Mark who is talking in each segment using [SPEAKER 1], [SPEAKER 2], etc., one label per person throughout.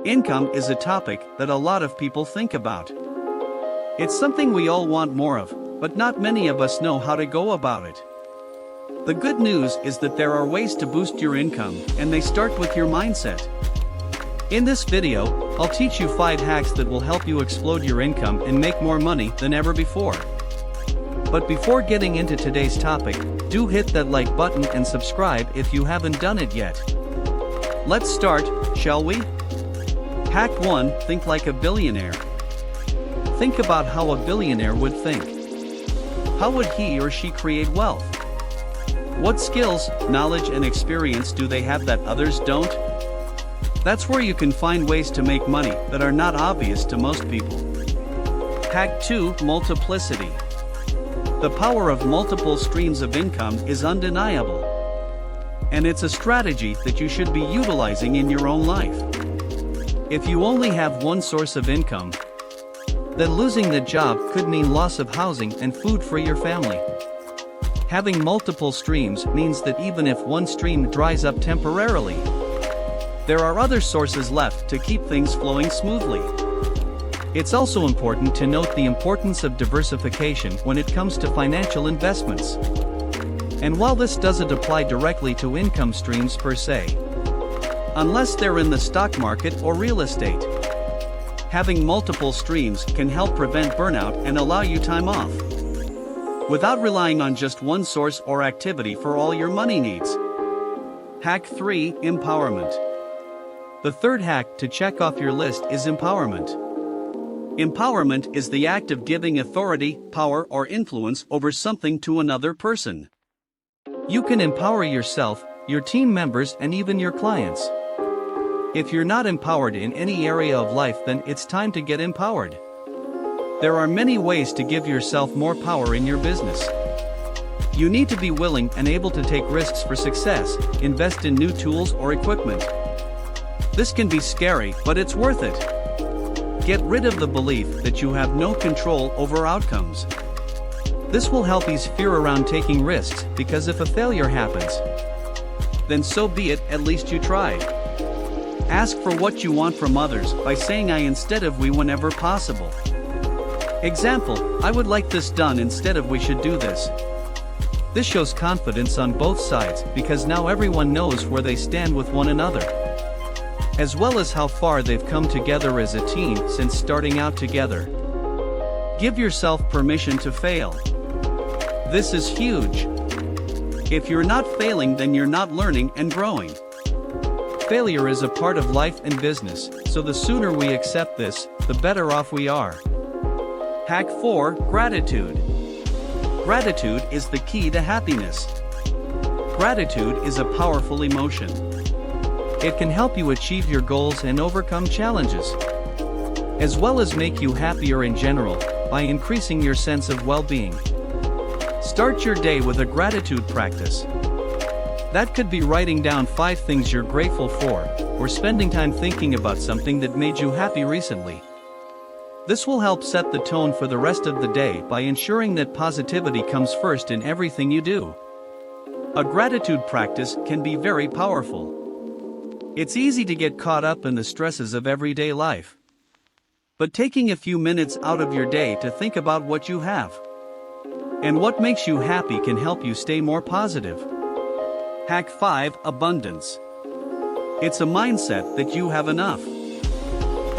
[SPEAKER 1] Income is a topic that a lot of people think about. It's something we all want more of, but not many of us know how to go about it. The good news is that there are ways to boost your income, and they start with your mindset. In this video, I'll teach you 5 hacks that will help you explode your income and make more money than ever before. But before getting into today's topic, do hit that like button and subscribe if you haven't done it yet. Let's start, shall we? Hack 1: Think like a billionaire. Think about how a billionaire would think. How would he or she create wealth? What skills, knowledge and experience do they have that others don't? That's where you can find ways to make money that are not obvious to most people. Hack 2: Multiplicity. The power of multiple streams of income is undeniable. And it's a strategy that you should be utilizing in your own life. If you only have one source of income, then losing the job could mean loss of housing and food for your family. Having multiple streams means that even if one stream dries up temporarily, there are other sources left to keep things flowing smoothly. It's also important to note the importance of diversification when it comes to financial investments. And while this doesn't apply directly to income streams per se, unless they're in the stock market or real estate, having multiple streams can help prevent burnout and allow you time off, without relying on just one source or activity for all your money needs. Hack 3: Empowerment. The third hack to check off your list is empowerment. Empowerment is the act of giving authority, power, or influence over something to another person. You can empower yourself, your team members, and even your clients. If you're not empowered in any area of life, then it's time to get empowered. There are many ways to give yourself more power in your business. You need to be willing and able to take risks for success, invest in new tools or equipment. This can be scary, but it's worth it. Get rid of the belief that you have no control over outcomes. This will help ease fear around taking risks, because if a failure happens, then so be it, at least you tried. Ask for what you want from others by saying I instead of we whenever possible. Example: I would like this done instead of we should do this. This shows confidence on both sides because now everyone knows where they stand with one another, as well as how far they've come together as a team since starting out together. Give yourself permission to fail. This is huge. If you're not failing, then you're not learning and growing. Failure is a part of life and business, so the sooner we accept this, the better off we are. Hack 4: Gratitude. Gratitude is the key to happiness. Gratitude is a powerful emotion. It can help you achieve your goals and overcome challenges, as well as make you happier in general, by increasing your sense of well-being. Start your day with a gratitude practice. That could be writing down 5 things you're grateful for, or spending time thinking about something that made you happy recently. This will help set the tone for the rest of the day by ensuring that positivity comes first in everything you do. A gratitude practice can be very powerful. It's easy to get caught up in the stresses of everyday life, but taking a few minutes out of your day to think about what you have and what makes you happy can help you stay more positive. Hack 5: Abundance. It's a mindset that you have enough.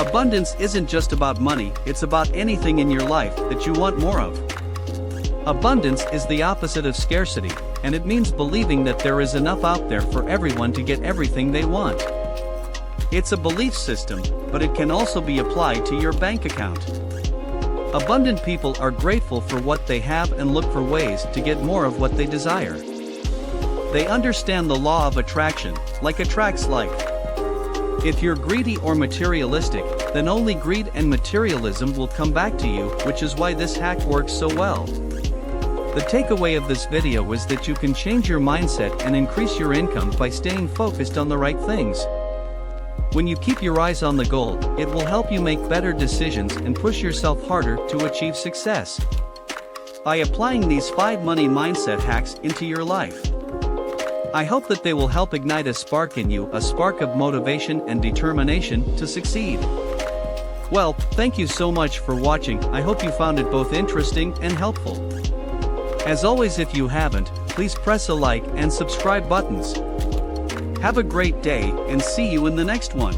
[SPEAKER 1] Abundance isn't just about money, it's about anything in your life that you want more of. Abundance is the opposite of scarcity, and it means believing that there is enough out there for everyone to get everything they want. It's a belief system, but it can also be applied to your bank account. Abundant people are grateful for what they have and look for ways to get more of what they desire. They understand the law of attraction, like attracts like. If you're greedy or materialistic, then only greed and materialism will come back to you, which is why this hack works so well. The takeaway of this video is that you can change your mindset and increase your income by staying focused on the right things. When you keep your eyes on the goal, it will help you make better decisions and push yourself harder to achieve success. By applying these 5 money mindset hacks into your life, I hope that they will help ignite a spark in you, a spark of motivation and determination to succeed. Well, thank you so much for watching. I hope you found it both interesting and helpful. As always, if you haven't, please press a like and subscribe buttons. Have a great day and see you in the next one.